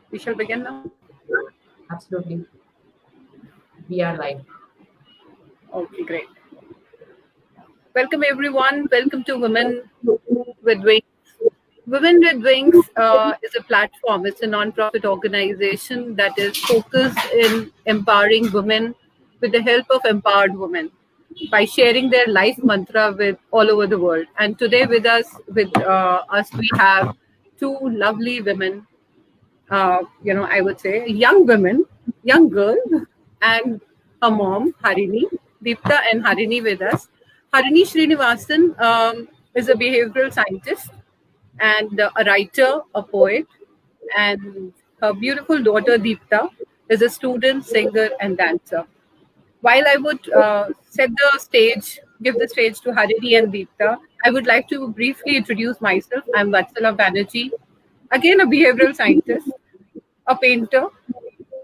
We shall begin now. Absolutely. We are live. Okay, great. Welcome, everyone. Welcome to Women with Wings. Women with Wings is a platform. It's a non-profit organization that is focused in empowering women with the help of empowered women by sharing their life mantra with all over the world. And today, with us, we have two lovely women. I would say young women, young girl, and her mom, Harini, Deepta and Harini with us. Harini Srinivasan is a behavioral scientist and a writer, a poet, and her beautiful daughter, Deepta, is a student, singer, and dancer. While I would give the stage to Harini and Deepta, I would like to briefly introduce myself. I'm Vatsala Banerji, again a behavioral scientist, a painter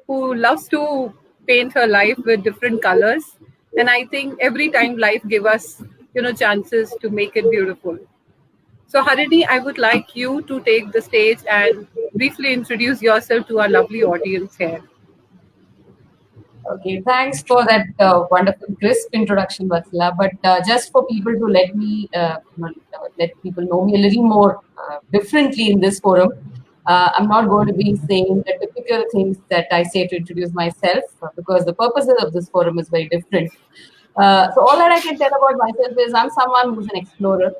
who loves to paint her life with different colors. And I think every time life give us, chances to make it beautiful. So Harini, I would like you to take the stage and briefly introduce yourself to our lovely audience here. Okay, thanks for that wonderful, crisp introduction, Vatsala. But just for people to let people know me a little more differently in this forum, I'm not going to be saying the typical things that I say to introduce myself because the purposes of this forum is very different. So all that I can tell about myself is I'm someone who's an explorer.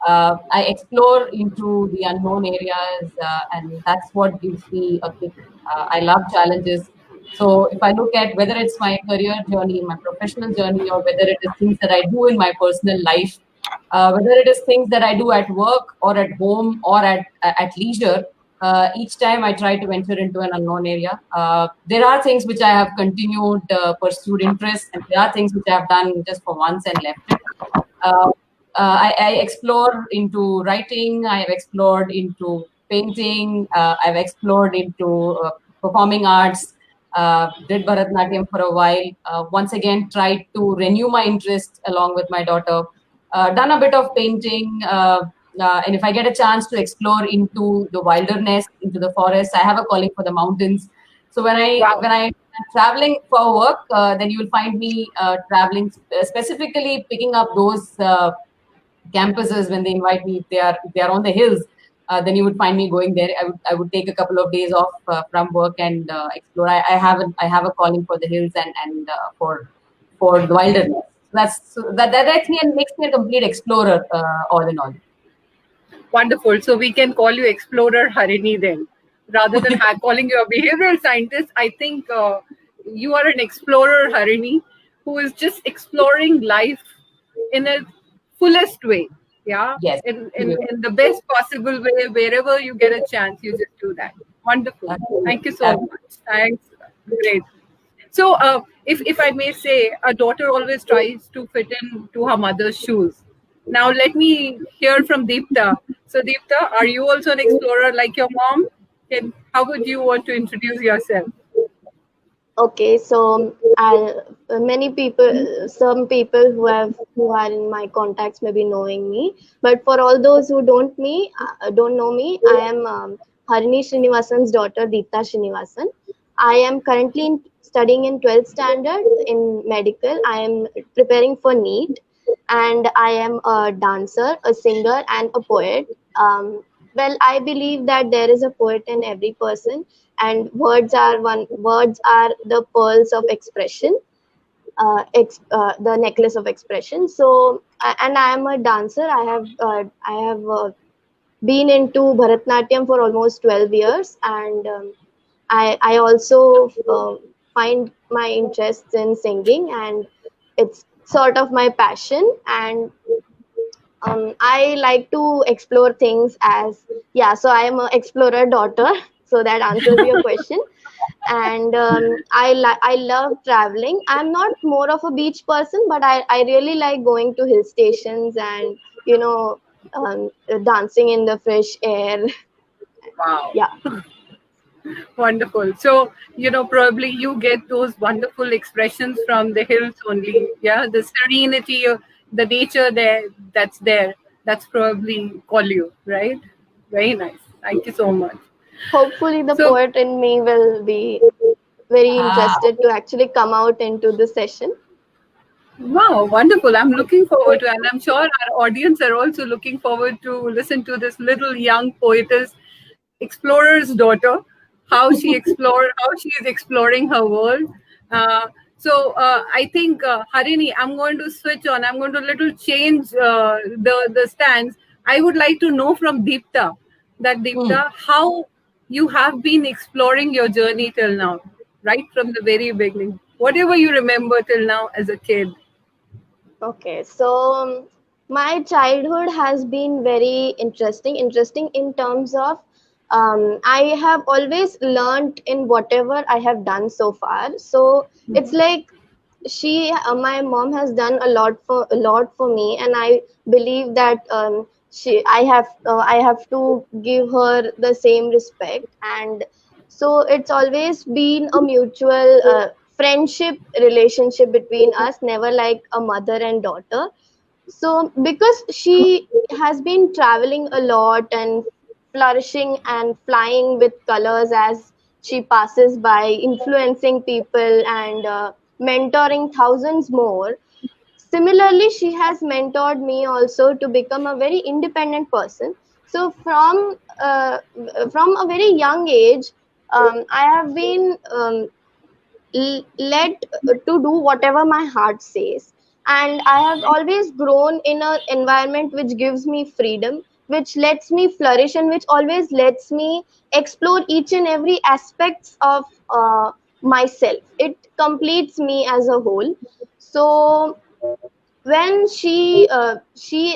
I explore into the unknown areas, and that's what gives me a kick. I love challenges. So if I look at whether it's my career journey, my professional journey, or whether it is things that I do in my personal life, whether it is things that I do at work or at home or at leisure, each time I try to venture into an unknown area. There are things which I have continued, pursued interest, and there are things which I have done just for once and left it. Uh, I explore into writing. I have explored into painting. I've explored into performing arts. Did Bharatnatyam for a while. Once again, tried to renew my interest along with my daughter. Done a bit of painting. And if I get a chance to explore into the wilderness, into the forest, I have a calling for the mountains. So when I'm traveling for work, then you will find me traveling specifically, picking up those campuses when they invite me. If they are on the hills, then you would find me going there. I would take a couple of days off from work and explore. I have a calling for the hills and for the wilderness. That's me and makes me a complete explorer all in all. Wonderful. So we can call you Explorer Harini then. Rather than calling you a behavioral scientist, I think you are an explorer, Harini, who is just exploring life in a fullest way. Yeah. Yes. In the best possible way, wherever you get a chance, you just do that. Wonderful. Thank you so much. Thanks. Great. So, if I may say, a daughter always tries to fit into her mother's shoes. Now, let me hear from Deepta. So, Deepta, are you also an explorer like your mom? How would you want to introduce yourself? Okay, so many people, some people who are in my contacts may be knowing me, but for all those who don't know me, I am Harini Srinivasan's daughter, Deepta Srinivasan. I am currently studying in 12th standard in medical. I am preparing for NEET, and I am a dancer, a singer, and a poet. Well, I believe that there is a poet in every person, and words are the pearls of expression, the necklace of expression. So, and I am a dancer. I have been into Bharatnatyam for almost 12 years, and I also find my interests in singing, and it's sort of my passion. And I like to explore things as, yeah, so I am an explorer daughter. So that answers your question. And I love traveling. I'm not more of a beach person, but I really like going to hill stations and, dancing in the fresh air. Wow. Yeah. Wonderful. So, probably you get those wonderful expressions from the hills only. Yeah. The serenity, the nature that's there. That's probably call you, right? Very nice. Thank you so much. Hopefully, the So, poet in me will be very Ah, interested to actually come out into the session. wow, wonderful. I'm looking forward to, and I'm sure our audience are also looking forward to listen to this little young poetess, explorer's daughter, how she is exploring her world. Uh, I think Harini, I'm going to switch on. I'm going to little change the stance. I would like to know from Deepta that hmm. Deepta, how you have been exploring your journey till now, right from the very beginning. Whatever you remember till now as a kid. Okay, so my childhood has been very interesting. Interesting in terms of I have always learned in whatever I have done so far. So it's like my mom has done a lot for me, and I believe that I have to give her the same respect. And so it's always been a mutual friendship relationship between us, never like a mother and daughter. So because she has been traveling a lot and flourishing and flying with colors as she passes by, influencing people and mentoring thousands more. Similarly, she has mentored me also to become a very independent person. So from a very young age, I have been led to do whatever my heart says, and I have always grown in an environment which gives me freedom, which lets me flourish, and which always lets me explore each and every aspects of myself. It completes me as a whole. So when she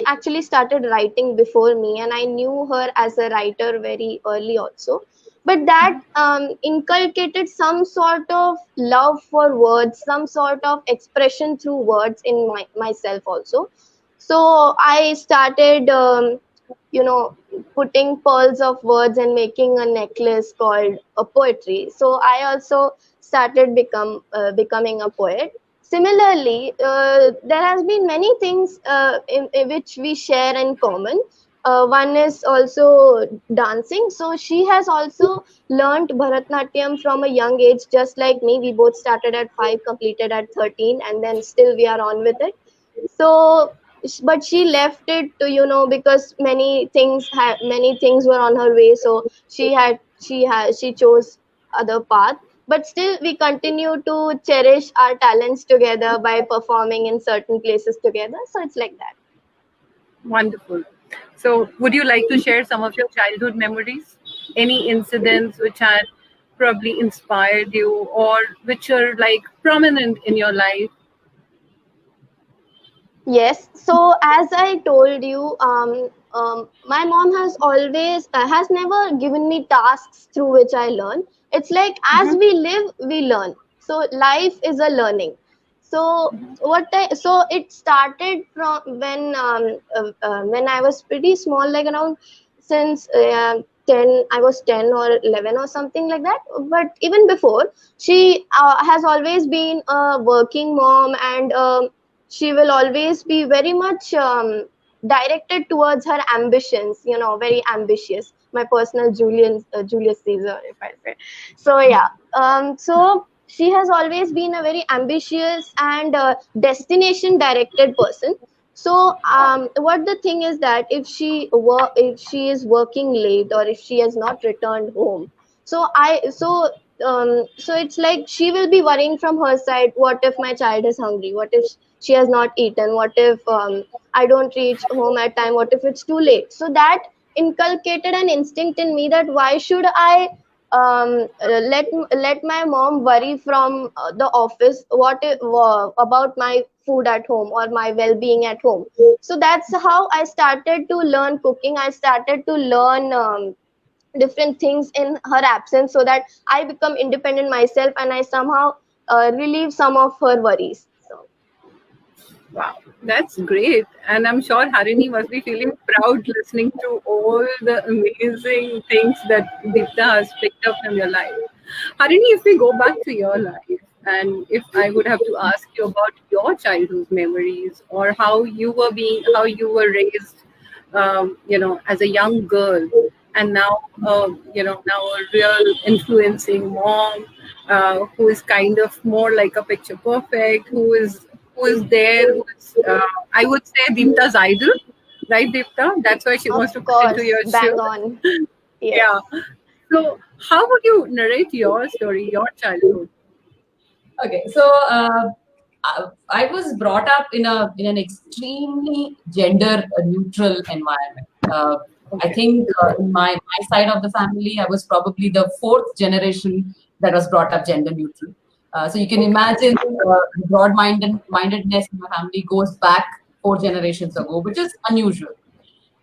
actually started writing before me, and I knew her as a writer very early also, but that inculcated some sort of love for words, some sort of expression through words in myself also. So I started putting pearls of words and making a necklace called a poetry. So I also started becoming a poet. Similarly, there has been many things in which we share in common. One is also dancing. So she has also learned Bharatnatyam from a young age, just like me. We both started at 5, completed at 13, and then still we are on with it. So but she left it to, because many things were on her way. So she chose other path. But still we continue to cherish our talents together by performing in certain places together. So it's like that. Wonderful. So, would you like to share some of your childhood memories? Any incidents which had probably inspired you or which are like prominent in your life? Yes. So as I told you, my mom has never given me tasks through which I learn. It's like as Mhm. we live, we learn. So life is a learning. So it started from when I was pretty small, like around since 10, I was 10 or 11 or something like that. But even before, she has always been a working mom, and she will always be very much directed towards her ambitions, very ambitious. My personal Julius Caesar, if I say. So yeah. So she has always been a very ambitious and destination directed person. So what the thing is that if she is working late, or if she has not returned home, so it's like she will be worrying from her side. What if my child is hungry? What if she has not eaten? What if I don't reach home at time? What if it's too late? So that inculcated an instinct in me that why should I let my mom worry from the office about my food at home or my well-being at home. So that's how I started to learn cooking. I started to learn different things in her absence, so that I become independent myself, and I somehow relieve some of her worries. So Wow, that's great. And I'm sure Harini must be feeling proud listening to all the amazing things that Deepta has picked up from your life. Harini, if we go back to your life, and if I would have to ask you about your childhood memories or how you were raised, as a young girl, and now now a real influencing mom, who is kind of more like a picture perfect, who is there, who is I would say Deepta's idol, right, Deepta? That's why she wants to Of come into course, your bang show. on. Yeah. Yes. So, how would you narrate your story, your childhood? Okay, so I was brought up in an extremely gender neutral environment. I Okay. think in my side of the family, I was probably the fourth generation that was brought up gender neutral. So you can Okay. imagine the mindedness in my family goes back 4 generations ago, which is unusual.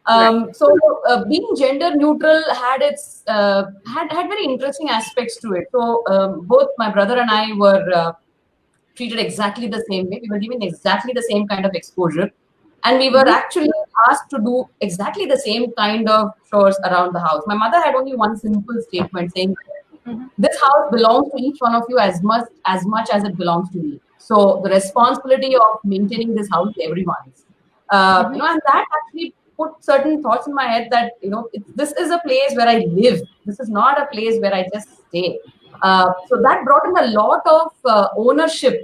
Right. So being gender neutral had its had very interesting aspects to it. So both my brother and I were treated exactly the same way. We were given exactly the same kind of exposure, and we were Mm-hmm. actually asked to do exactly the same kind of chores around the house. My mother had only one simple statement saying, Mm-hmm. "This house belongs to each one of you as much as it belongs to me. So the responsibility of maintaining this house is everyone's." Mm-hmm. And that actually put certain thoughts in my head that this is a place where I live. This is not a place where I just stay. So that brought in a lot of ownership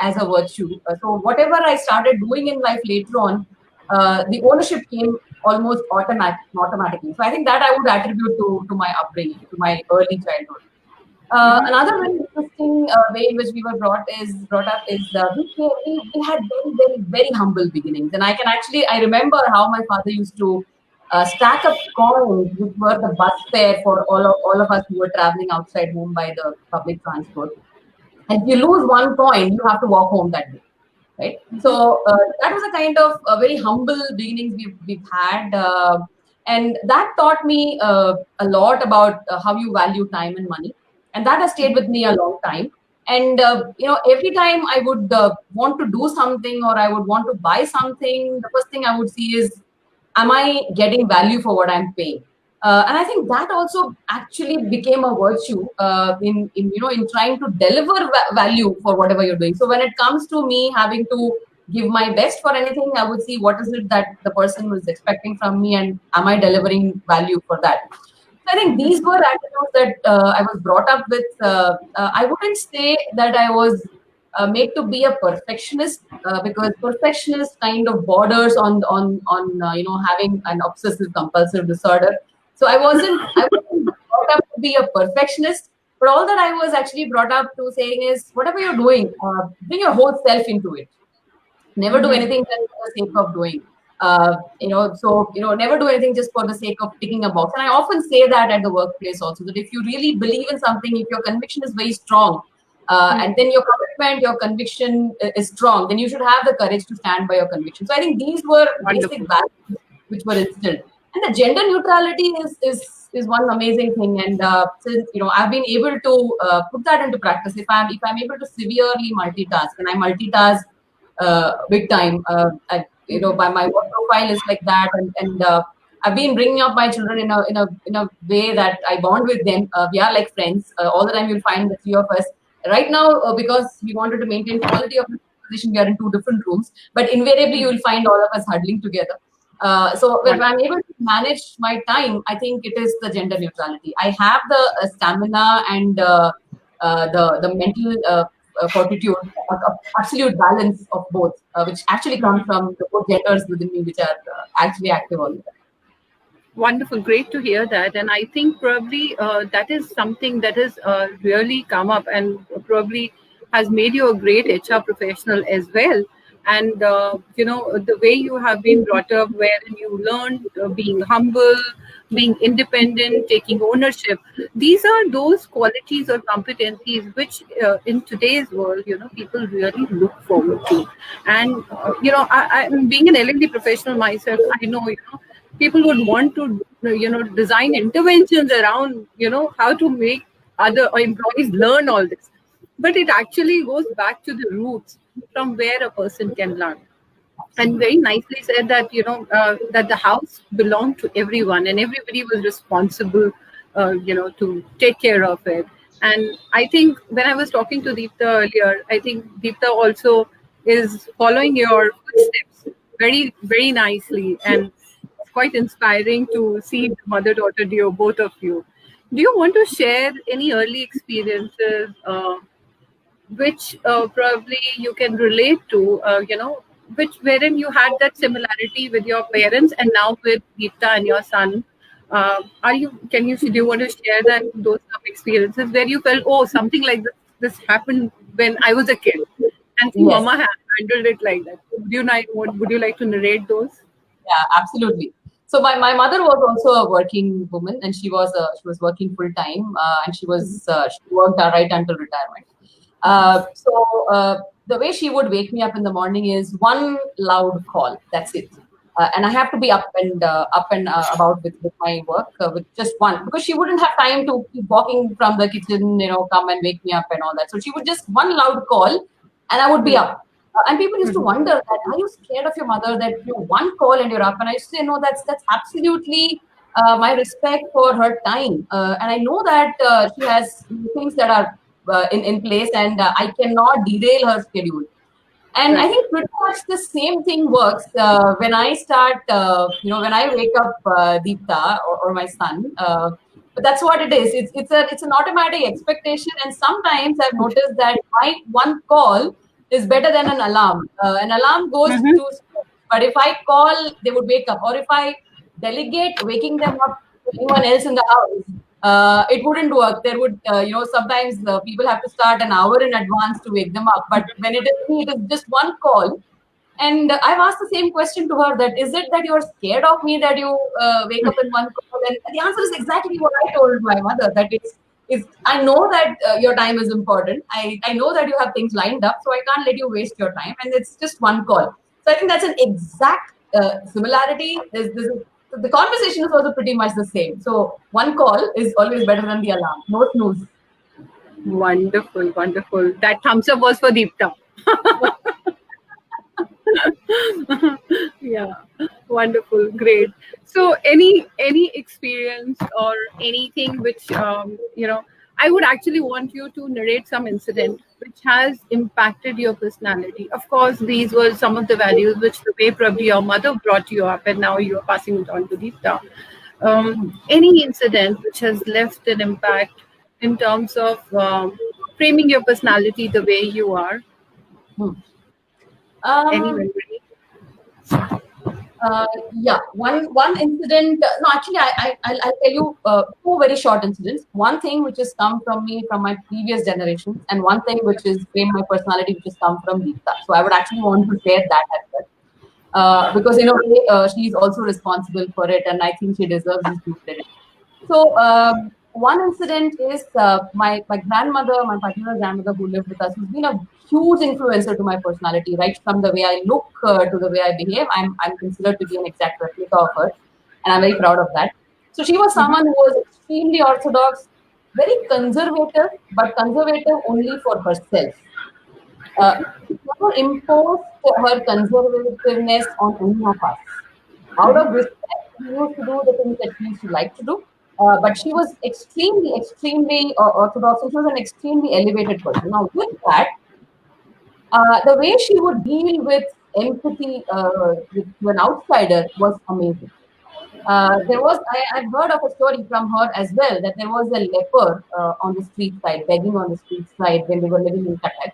as a virtue. So whatever I started doing in life later on, the ownership came almost automatically. So I think that I would attribute to my upbringing, to my early childhood. Mm-hmm. Another very interesting way in which we were brought up is we had very very very humble beginnings, and I remember how my father used to stack up coins, which were the bus fare for all of us who were traveling outside home by the public transport. And if you lose one coin, you have to walk home that day, right? So that was a kind of very humble beginnings we've had, and that taught me a lot about how you value time and money, and that has stayed with me a long time. And every time I would want to do something or I would want to buy something, the first thing I would see is, am I getting value for what I'm paying? And I think that also actually became a virtue in trying to deliver value for whatever you're doing. So when it comes to me having to give my best for anything, I would see what is it that the person was expecting from me, and am I delivering value for that? So I think these were attitudes that I was brought up with. I wouldn't say that I was made to be a perfectionist, because perfectionist kind of borders on having an obsessive compulsive disorder. So I wasn't brought up to be a perfectionist, but all that I was actually brought up to saying is, whatever you're doing, bring your whole self into it. Never do Mm-hmm. anything just for the sake of doing. Never do anything just for the sake of ticking a box. And I often say that at the workplace also, that if you really believe in something, if your conviction is very strong, and then your commitment, your conviction is strong, then you should have the courage to stand by your conviction. So I think these were basic Wonderful. values which were instilled. And the gender neutrality is one amazing thing. And since I've been able to put that into practice, if I'm able to severely multitask, and I multitask big time. By my work profile is like that, and I've been bringing up my children in a way that I bond with them. We are like friends. All the time you'll find the three of us. Right now, because we wanted to maintain quality of the conversation, we are in two different rooms. But invariably, you will find all of us huddling together. So if Wonderful. I'm able to manage my time, I think it is the gender neutrality. I have the stamina and the mental fortitude, absolute balance of both, which actually comes from the both genders within me, which are actually active all the time. Wonderful. Great to hear that. And I think probably that is something that has really come up and probably has made you a great HR professional as well. And, the way you have been brought up, wherein you learned being humble, being independent, taking ownership. These are those qualities or competencies which, in today's world, people really look forward to. And, being an L&D professional myself, I know, people would want to design interventions around how to make other employees learn all this, but it actually goes back to the roots from where a person can learn. And very nicely said that that the house belonged to everyone and everybody was responsible to take care of it. And I think when I was talking to Deepta earlier, I think Deepta also is following your footsteps very very nicely. And quite inspiring to see the mother-daughter duo, both of you. Do you want to share any early experiences, which probably you can relate to, which wherein you had that similarity with your parents, and now with Deepta and your son? Do you want to share those some experiences where you felt, oh, something like this happened when I was a kid, and see, Yes. Mama handled it like that? Would you like to narrate those? Yeah, absolutely. So my mother was also a working woman, and she was working full time, and she worked right until retirement. The way she would wake me up in the morning is one loud call. That's it. And I have to be up and about with my work with just one, because she wouldn't have time to keep walking from the kitchen, come and wake me up and all that. So she would just one loud call, and I would be up. And people used to wonder that, are you scared of your mother, that one call and you're up? And I used to say, no, that's absolutely my respect for her time. And I know that she has things that are in place, and I cannot derail her schedule. And I Right. think pretty much the same thing works when I start, when I wake up Deepta or my son. But that's what it is. It's an automatic expectation, and sometimes I've noticed that my one call is better than an alarm. An alarm goes Mm-hmm. to, but if I call, they would wake up. Or if I delegate waking them up to anyone else in the house, it wouldn't work. There would, sometimes people have to start an hour in advance to wake them up. But when it is me, it is just one call. And I've asked the same question to her, that is it that you're scared of me, that you wake up in one call? And the answer is exactly what I told my mother, that is I know that your time is important. I know that you have things lined up, so I can't let you waste your time. And it's just one call. So I think that's an exact similarity. The conversation is also pretty much the same. So one call is always better than the alarm. No snooze. Wonderful, wonderful. That thumbs up was for Deepta. Yeah, wonderful, great. So any experience or anything which I would actually want you to narrate some incident which has impacted your personality. Of course, these were some of the values which the way probably your mother brought you up, and now you are passing it on to Deepta. Any incident which has left an impact in terms of framing your personality the way you are? Hmm. Any Um, memory? yeah, one incident. No, actually, I'll tell you two very short incidents. One thing which has come from me from my previous generations, and one thing which is framed my personality, which has come from Deepta. So I would actually want to share that as well, because in a way she's also responsible for it, and I think she deserves this due credit. So one incident is my grandmother, my paternal grandmother who lived with us, who's been a huge influencer to my personality, right from the way I look to the way I behave. I'm considered to be an exact replica of her, and I'm very proud of that. So she was Mm-hmm. someone who was extremely orthodox, very conservative, but conservative only for herself. Okay. She never imposed her conservativeness on any of us. Out of respect, she used to do the things that she used to like to do. But she was extremely orthodox, and she was an extremely elevated person. Now, with that, the way she would deal with empathy to an outsider was amazing. I've heard of a story from her as well, that there was a leper on the street side, begging on the street side when they were living in Cuttack.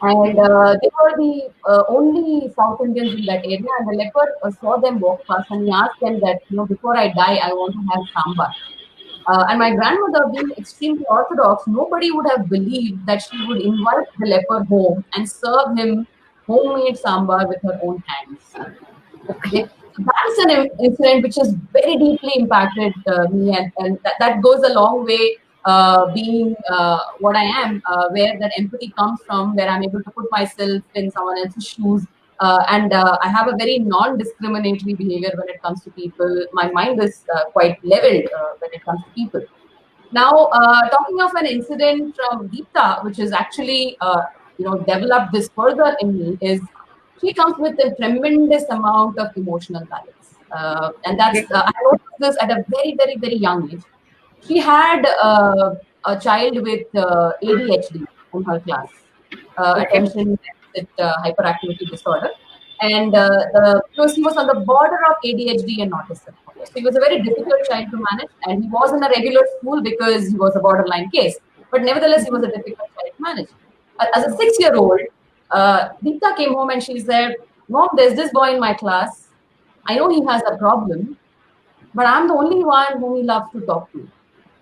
And they were the only South Indians in that area. And the leper saw them walk past, and he asked them that, before I die, I want to have sambar. And my grandmother, being extremely orthodox, nobody would have believed that she would invite the leper home and serve him homemade sambar with her own hands. Okay, so that's an incident which has very deeply impacted me, and that goes a long way. Being what I am, where that empathy comes from, where I'm able to put myself in someone else's shoes, and I have a very non-discriminatory behavior when it comes to people. My mind is quite leveled when it comes to people. Now, talking of an incident from Deepta, which has actually developed this further in me, is she comes with a tremendous amount of emotional balance, and that's Okay. I noticed this at a very very very young age. She had a child with ADHD in her class, Okay. attention deficit hyperactivity disorder. And he was on the border of ADHD and autism. Okay. So he was a very difficult child to manage, and he was in a regular school because he was a borderline case. But nevertheless, he was a difficult child to manage. As a 6-year-old, Deepta came home and she said, "Mom, there's this boy in my class. I know he has a problem, but I'm the only one whom he loves to talk to.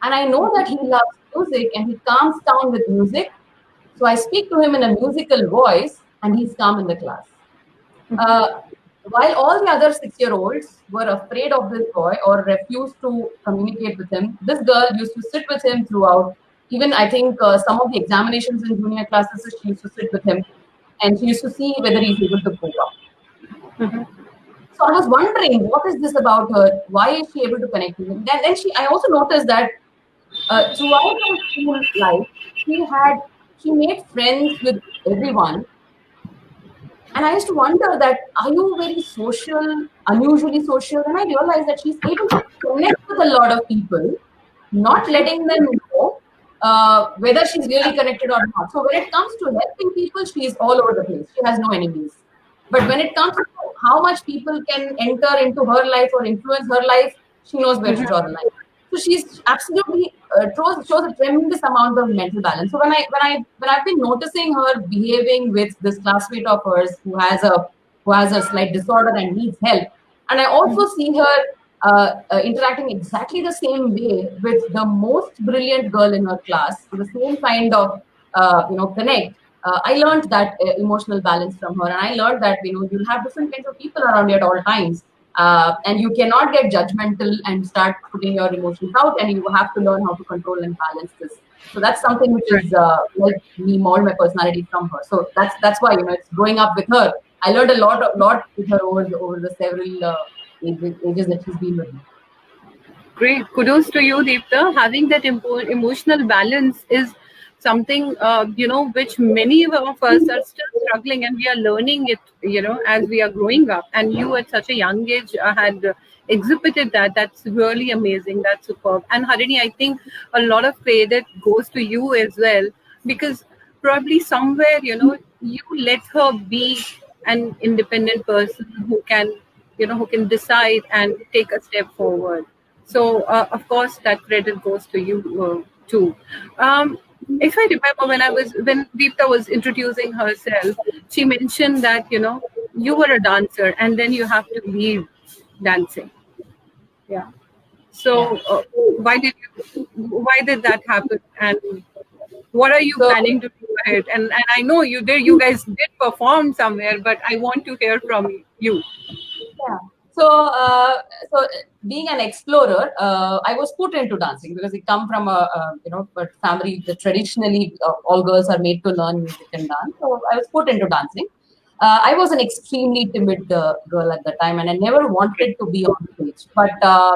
And I know that he loves music and he calms down with music. So I speak to him in a musical voice and he's calm in the class." Uh, while all the other 6-year-olds were afraid of this boy or refused to communicate with him, this girl used to sit with him throughout. Even I think some of the examinations in junior classes, she used to sit with him and she used to see whether he's able to cope up. So I was wondering, what is this about her? Why is she able to connect with him? Then I also noticed that throughout her school life, she made friends with everyone. And I used to wonder that, are you very social, unusually social? And I realized that she's able to connect with a lot of people, not letting them know whether she's really connected or not. So when it comes to helping people, she is all over the place. She has no enemies. But when it comes to how much people can enter into her life or influence her life, she knows where to draw the line. So she's absolutely shows a tremendous amount of mental balance. So when I've been noticing her behaving with this classmate of hers who has a slight disorder and needs help, and I also see her interacting exactly the same way with the most brilliant girl in her class, the same kind of connect. I learned that emotional balance from her, and I learned that you'll have different kinds of people around you at all times, and you cannot get judgmental and start putting your emotions out, and you have to learn how to control and balance this. So that's something which is like me mold my personality from her. So that's why it's growing up with her. I learned a lot with her over the several ages that she's been with me. Great. Kudos to you, Deepta. Having that emotional balance is something, which many of us are still struggling, and we are learning it, as we are growing up. And you at such a young age had exhibited that. That's really amazing. That's superb. And Harini, I think a lot of credit goes to you as well, because probably somewhere, you let her be an independent person who can decide and take a step forward. So, of course, that credit goes to you too. If I remember, when Deepta was introducing herself, she mentioned that you were a dancer and then you have to leave dancing. Yeah. So, Yeah. why did that happen? And what are you So planning to do ahead? And I know you guys did perform somewhere, but I want to hear from you. yeah. So, being an explorer, I was put into dancing because I come from a family that traditionally all girls are made to learn music and dance. So I was put into dancing. I was an extremely timid girl at the time, and I never wanted to be on stage. But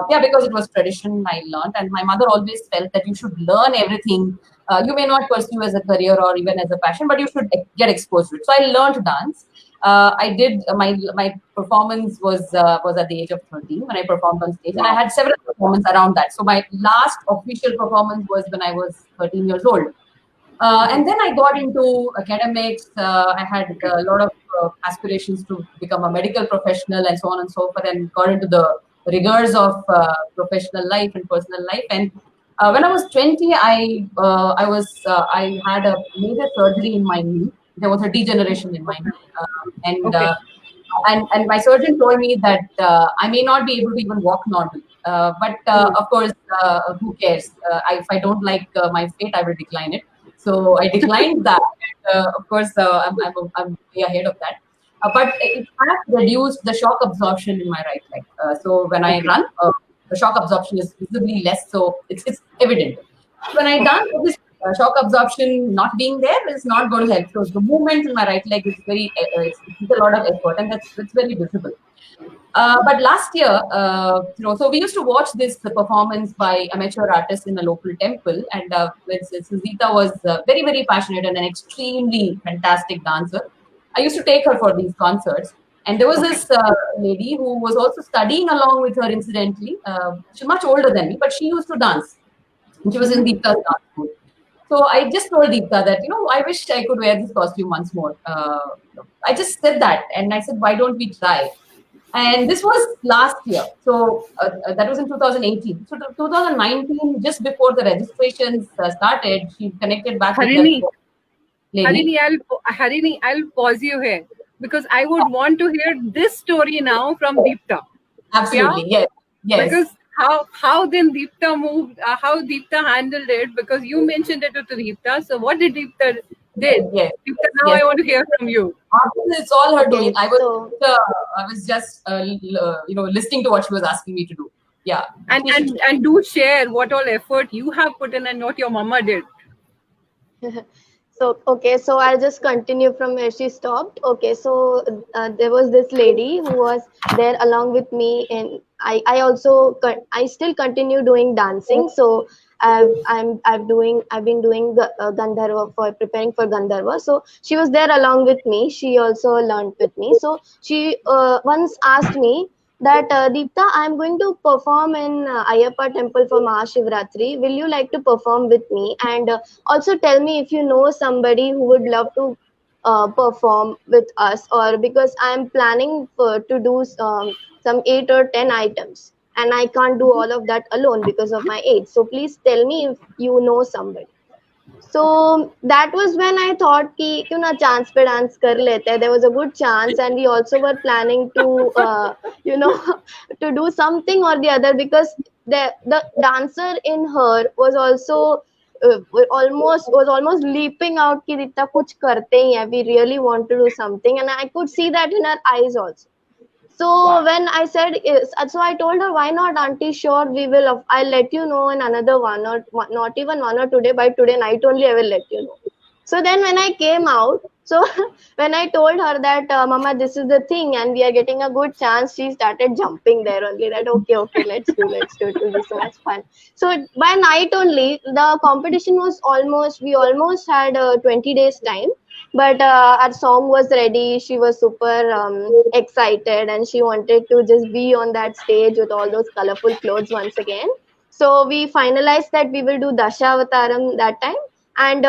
yeah, because it was tradition, I learned, and my mother always felt that you should learn everything. You may not pursue as a career or even as a passion, but you should get exposed to it. So I learned dance. I did my performance was at the age of 13 when I performed on stage, and I had several performances around that. So my last official performance was when I was 13 years old. And then I got into academics. I had a lot of aspirations to become a medical professional and so on and so forth, and got into the rigors of professional life and personal life. And when I was 20, I had a major surgery in my knee. There was a degeneration in my knee, and Okay. and my surgeon told me that I may not be able to even walk normally. But of course, who cares? If I don't like my fate, I will decline it. So I declined that. Of course, I'm way ahead of that. But it has reduced the shock absorption in my right leg. So when I Okay. run, the shock absorption is visibly less. So it's evident. When I dance, this shock absorption not being there is not going to help. So the movement in my right leg is it's a lot of effort, and that's very visible. But last year, so we used to watch this performance by amateur artists in a local temple, and since Zita was very, very passionate and an extremely fantastic dancer, I used to take her for these concerts. And there was Okay. this lady who was also studying along with her, incidentally. She's much older than me, but she used to dance. And she was in Deepta's dance school. So I just told Deepta that, I wish I could wear this costume once more. I just said that, and I said, why don't we try? And this was last year. So that was in 2018. So 2019, just before the registrations started, she connected back with that Harini, lady. Harini, I'll pause you here because I would want to hear this story now from Deepta. Yeah, Absolutely, yes, yes, because how then Deepta moved, how Deepta handled it, because you mentioned it to Deepta. So what did Deepta did? yes, Deepta, now yes. I want to hear from you. It's all her Okay, doing. so I was just, listening to what she was asking me to do. Yeah, And she should. and do share what all effort you have put in and what your mama did. so okay, so I'll just continue from where she stopped. Okay, so there was this lady who was there along with me, and I still continue doing dancing. So I've been doing Gandharva, for preparing for Gandharva. So she was there along with me. She also learned with me. So she once asked me that, Deepta, I'm going to perform in Ayyappa temple for Mahashivratri. Will you like to perform with me? And also tell me if you know somebody who would love to perform with us, or because I'm planning to do some 8 or 10 items, and I can't do all of that alone because of my age. So please tell me if you know somebody. So that was when I thought कि क्यों ना chance पे dance कर लेते हैं. There was a good chance, and we also were planning to you know to do something or the other, because the dancer in her was also was almost leaping out कि दित्ता कुछ करते ही हैं. We really want to do something, and I could see that in her eyes also. So when I said yes, so I told her, why not, auntie? Sure, we will. I'll let you know in another one, or not even one or today. By today night only, I will let you know. So then when I came out, so when I told her that, Mama, this is the thing, and we are getting a good chance, she started jumping there only. That okay, let's do it. It will be so much fun. So by night only, the competition was we almost had 20 days time, but our song was ready. She was super excited, and she wanted to just be on that stage with all those colorful clothes once again. So we finalized that we will do Dashavataram that time. And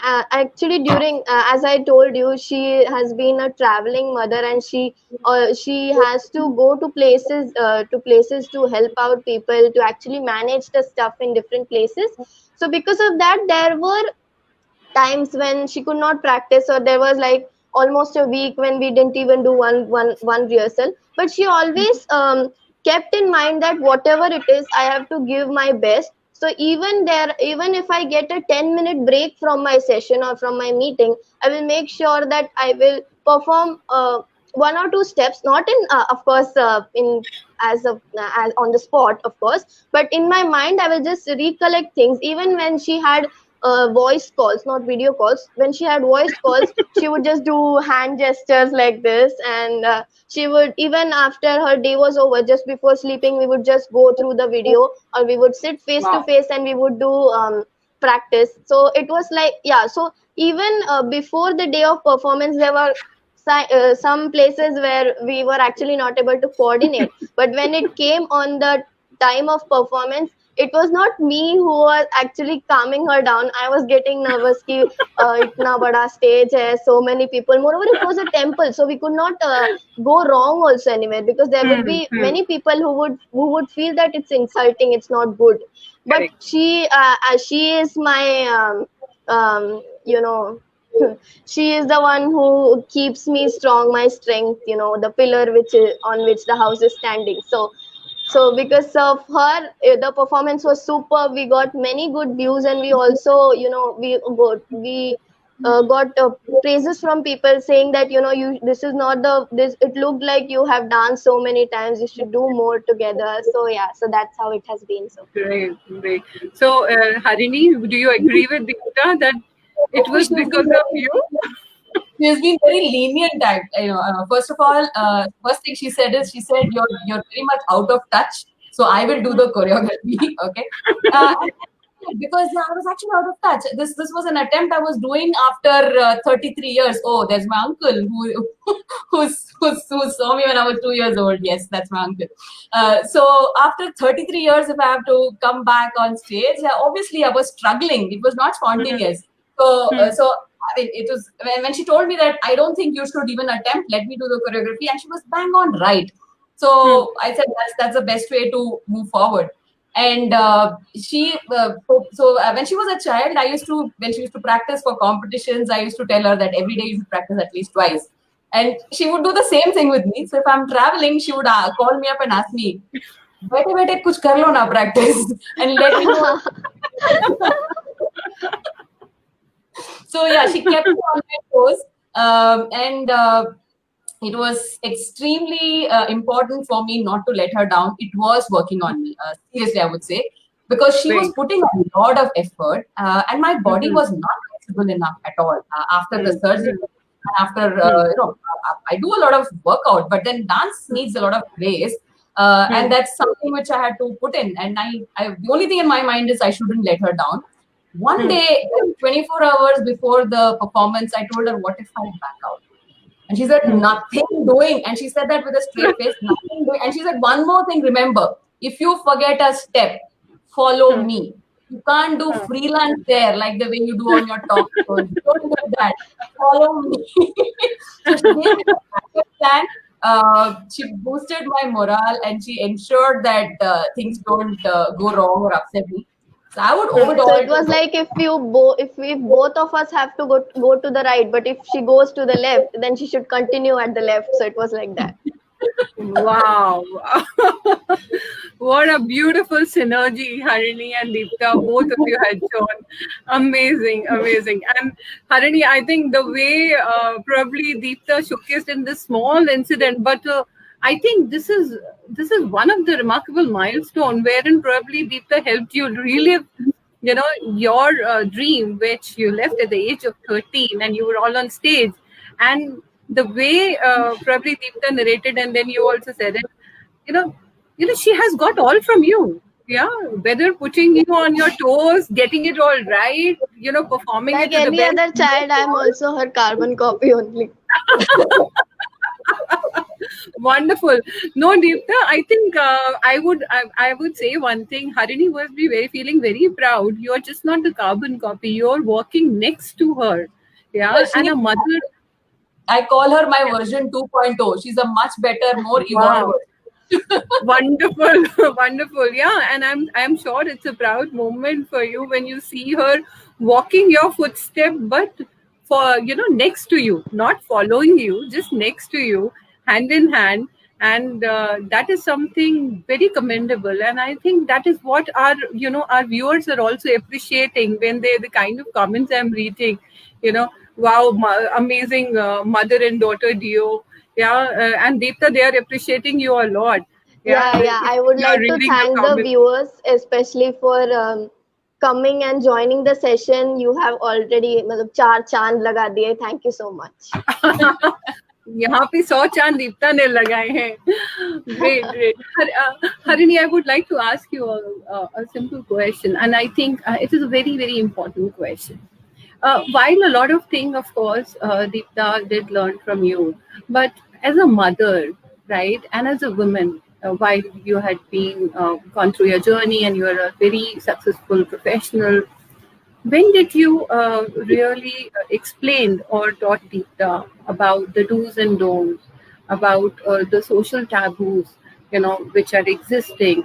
actually, during as I told you, she has been a traveling mother, and she has to go to places to help out people, to actually manage the stuff in different places. So because of that, there were times when she could not practice, or there was like almost a week when we didn't even do one rehearsal. But she always kept in mind that whatever it is, I have to give my best. So even if I get a 10-minute break from my session or from my meeting, I will make sure that I will perform one or two steps, not in of course in as on the spot, of course, but in my mind I will just recollect things. Even when she had voice calls, not video calls. When she had voice calls, she would just do hand gestures like this, and she would, even after her day was over, just before sleeping, we would just go through the video, or we would sit face to Wow. face and we would do practice. So it was like, yeah. So even before the day of performance, there were some places where we were actually not able to coordinate. But when it came on the time of performance, it was not me who was actually calming her down. I was getting nervous कि इतना बड़ा stage है, so many people. Moreover, it was a temple, so we could not go wrong also anywhere, because there would be many people who would feel that it's insulting, it's not good. But Correct. she is my you know she is the one who keeps me strong, my strength, the pillar on which the house is standing. So because of her, the performance was super. We got many good views, and we also, got praises from people saying that, you this is not the this. It looked like you have danced so many times. You should do more together. So yeah, so that's how it has been. So Great, great. So, Harini, do you agree with Deepta that it Oh, was she's because been of you? she has been very lenient. First of all, first thing she said is, she said, you're very much out of touch, so I will do the choreography. Okay. because I was actually out of touch. This was an attempt I was doing after 33 years. Oh, there's my uncle who who saw me when I was 2 years old. Yes, that's my uncle. So after 33 years, if I have to come back on stage, obviously I was struggling. It was not spontaneous. So I mean, it was when she told me that I don't think you should even attempt. Let me do the choreography, and she was bang on right. So I said that's the best way to move forward. And when she was a child, when she used to practice for competitions, I used to tell her that every day you should practice at least twice. And she would do the same thing with me. So if I'm traveling, she would call me up and ask me, "Bete bete, kuch kar lo na practice," and let me know. So yeah, she kept me on my toes, it was extremely important for me not to let her down. It was working on me, seriously, I would say, because she was putting a lot of effort, and my body was not flexible enough at all after the surgery. After I do a lot of workout, but then dance needs a lot of grace, and that's something which I had to put in. And the only thing in my mind is I shouldn't let her down. One day, 24 hours before the performance, I told her, "What if I back out?" And she said, "Nothing doing." And she said that with a straight face, "Nothing doing." And she said, "One more thing, remember, if you forget a step, follow me. You can't do freelance there like the way you do on your talk shows. Don't do that. Follow me." So she gave me a backup plan. She boosted my morale, and she ensured that things don't go wrong or upset me. So I would owe it So all it was to her. like if we both of us have to go to the right, but if she goes to the left, then she should continue at the left. So it was like that. Wow. What a beautiful synergy Harini and Deepta, both of you had shown. Amazing, amazing. And Harini, I think the way probably Deepta showcased in this small incident, but I think this is one of the remarkable milestone wherein probably Deepta helped you relive, your dream, which you left at the age of 13, and you were all on stage. And the way probably Deepta narrated, and then you also said it, you know, she has got all from you. Yeah, whether putting you on your toes, getting it all right, performing Like it to the any best. other child, I'm also her carbon copy only. Wonderful. No, Deepta, I think I would say one thing. Harini must be feeling very proud. You're just not the carbon copy. You're working next to her. Yeah, and a mother. I call her my version 2.0. She's a much better, more evolved Wow. version. Wonderful. Wonderful. Yeah, and I'm sure it's a proud moment for you when you see her walking your footstep, but for next to you, not following you, just next to you, hand in hand. And that is something very commendable, and I think that is what our viewers are also appreciating when the kind of comments I'm reading. Wow, amazing mother and daughter duo. Yeah, and Deepta, they are appreciating you a lot. Yeah, Yeah. if I would you are like to reading the thank the comments. viewers, especially for coming and joining the session. You have already मतलब चार चांद लगा दिए. Thank you so much. यहाँ पे 100 चांद दीप्ता ने लगाए हैं. Great, great. Harini, I would like to ask you a simple question, and I think it is a very, very important question. While a lot of things, of course, Deepta did learn from you, but as a mother, right, and as a woman, while you had been gone through your journey and you are a very successful professional, when did you really explain or taught Deepta about the do's and don'ts, about the social taboos, which are existing,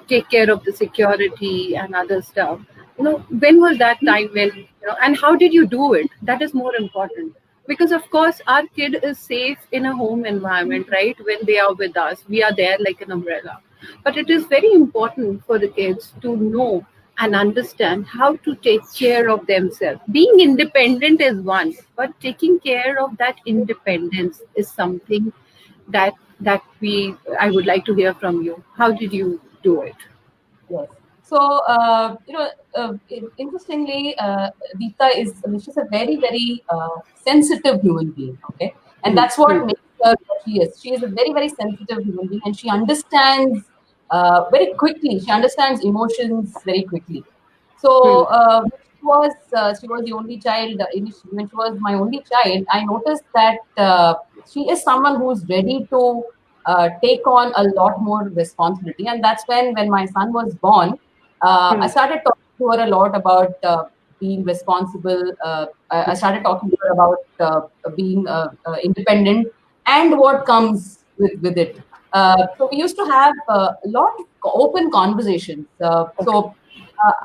take care of the security and other stuff? When was that time when, and how did you do it? That is more important. Because, of course, our kid is safe in a home environment, right? When they are with us, we are there like an umbrella. But it is very important for the kids to know and understand how to take care of themselves. Being independent is one, but taking care of that independence is something that I would like to hear from you. How did you do it? Yes. So, interestingly, Deepta she's a very, very sensitive human being, okay? And that's what makes her what she is. She is a very, very sensitive human being, and she understands very quickly. She understands emotions very quickly. So she was the only child. Initially, when she was my only child, I noticed that she is someone who's ready to take on a lot more responsibility. And that's when my son was born, I started talking to her a lot about being responsible. I started talking to her about being independent and what comes with it. So we used to have a lot of open conversations.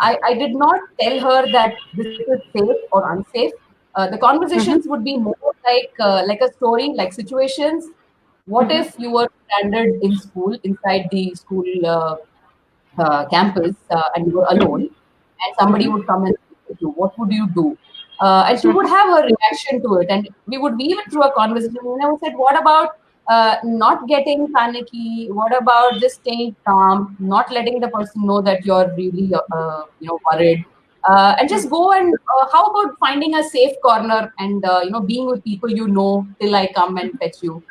I did not tell her that this is safe or unsafe. The conversations would be more like a story, like situations. What if you were stranded in school, inside the school campus, and you were alone, and somebody would come and speak with you? What would you do? And she would have her reaction to it, and we would weave it through a conversation. And I would say, what about not getting panicky? What about just staying calm, not letting the person know that you're really, worried, and just go and how about finding a safe corner and being with people till I come and fetch you.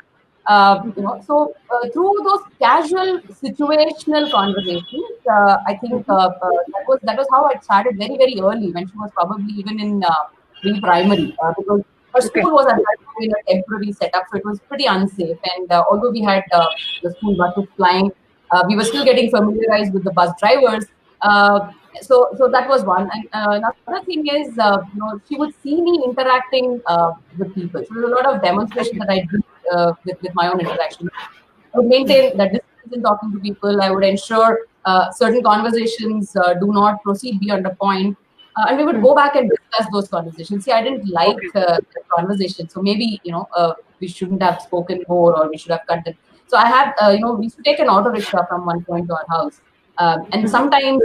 Through those casual situational conversations, I think that was how it started very very early when she was probably even in pre-primary, because her Okay. school was at that time in a temporary setup, so it was pretty unsafe. And although we had the school buses flying, we were still getting familiarized with the bus drivers. So that was one. And another thing is, she would see me interacting with people. So there's a lot of demonstration that I did with my own interaction. I would maintain that distance in talking to people. I would ensure certain conversations do not proceed beyond a point. And we would go back and discuss those conversations. See, I didn't like Okay. the conversation, so maybe we shouldn't have spoken more, or we should have cut it. So I had, we used to take an auto rickshaw from one point to our house, and sometimes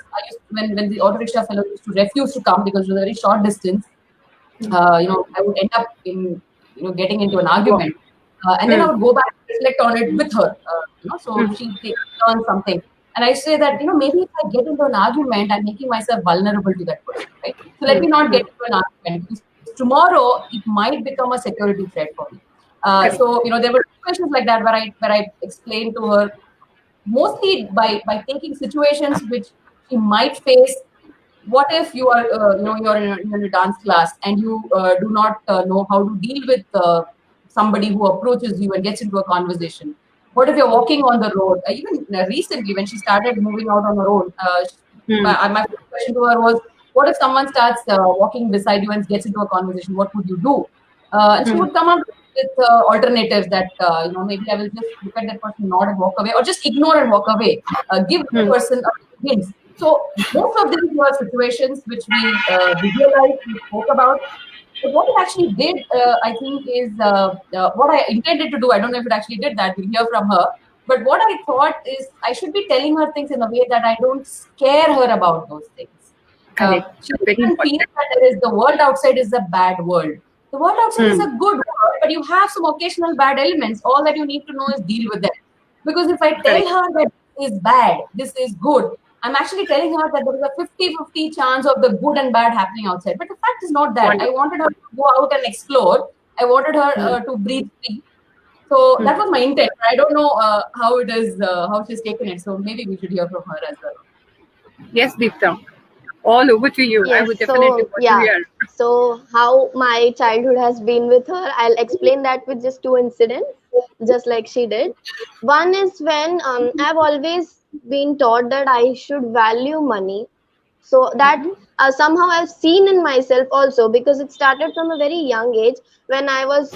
when the auto rickshaw fellow used to refuse to come because it was a very short distance, I would end up in getting into an Wow. argument, and then I would go back and reflect on it with her. So she takes on something, and I say that maybe if I get into an argument, I'm making myself vulnerable to that person, right? So let me not get into an argument, because tomorrow it might become a security threat for me. Correct. There were situations like that where I explained to her, mostly by taking situations which she might face. What if you are you're in a dance class and you do not know how to deal with somebody who approaches you and gets into a conversation? What if you're walking on the road? Even recently, when she started moving out on her own, my first question to her was, what if someone starts walking beside you and gets into a conversation? What would you do? And she would come up with alternatives that maybe I will just look at that person, nod and walk away, or just ignore and walk away. Give the person hints. So most of these were situations which we visualized, we spoke about. But what it actually did, I think, is what I intended to do. I don't know if it actually did that. We'll hear from her. But what I thought is I should be telling her things in a way that I don't scare her about those things. Correct. She Very doesn't feel important. that the world outside is a bad world. The world outside is a good world, but you have some occasional bad elements. All that you need to know is deal with them. Because if I tell Correct. her that this is bad, this is good, I'm actually telling her that there is a 50-50 chance of the good and bad happening outside. But the fact is not that. I Wonderful. wanted her to go out and explore. I wanted her to breathe free. So that was my intent. I don't know how it is, how she's taken it. So maybe we should hear from her as well. Yes, Deepta. All over to you. I Yes, would definitely so want to yeah. hear. So how my childhood has been with her, I'll explain that with just two incidents, just like she did. One is when I've always been taught that I should value money. So that somehow I've seen in myself also, because it started from a very young age when I was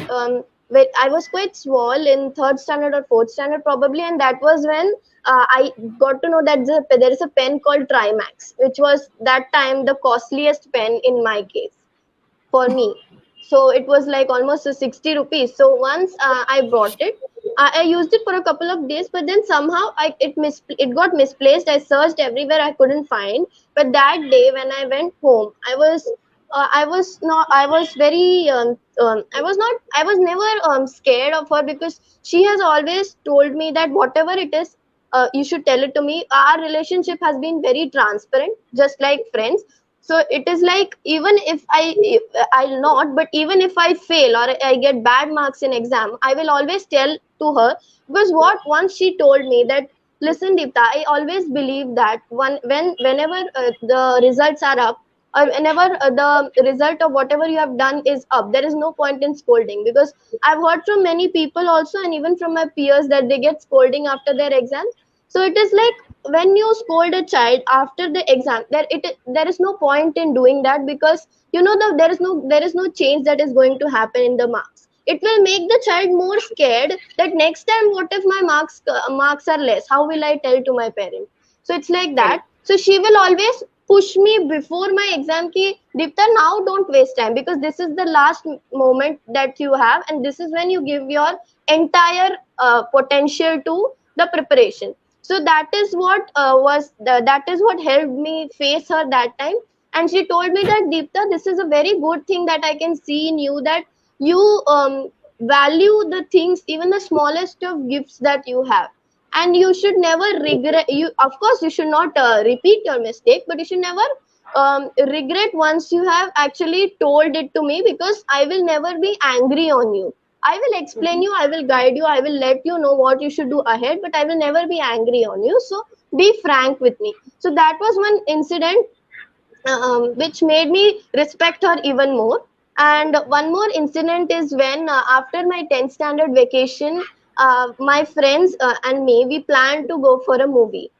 quite small, in third standard or fourth standard probably, and that was when I got to know that there is a pen called Trimax, which was that time the costliest pen in my case for me. So it was like almost a 60 rupees. So once I bought it, I used it for a couple of days, but then somehow it got misplaced. I searched everywhere, I couldn't find. But that day when I went home, I was not I was very I was never scared of her, because she has always told me that whatever it is, you should tell it to me. Our relationship has been very transparent, just like friends. So it is like, even I'll not, but even if I fail or I get bad marks in exam, I will always tell to her. Because what once she told me that listen, Deepta, I always believe that whenever the results are up, or whenever the result of whatever you have done is up, there is no point in scolding, because I've heard from many people also, and even from my peers, that they get scolding after their exams. So it is like, when you scold a child after the exam, there is no point in doing that, because there is no change that is going to happen in the marks. It will make the child more scared that next time, what if my marks are less, how will I tell to my parent? So it's like that. Correct. So she will always push me before my exam ki, Dipta, now don't waste time, because this is the last moment that you have, and this is when you give your entire potential to the preparation. So that is what that is what helped me face her that time. And she told me that, Deepta, this is a very good thing that I can see in you, that you value the things, even the smallest of gifts that you have, and you should never regret. You, of course, you should not repeat your mistake, but you should never regret once you have actually told it to me, because I will never be angry on you. I will explain you, I will guide you, I will let you know what you should do ahead, but I will never be angry on you. So be frank with me. So that was one incident which made me respect her even more. And one more incident is when, after my 10th standard vacation, my friends and me, we planned to go for a movie.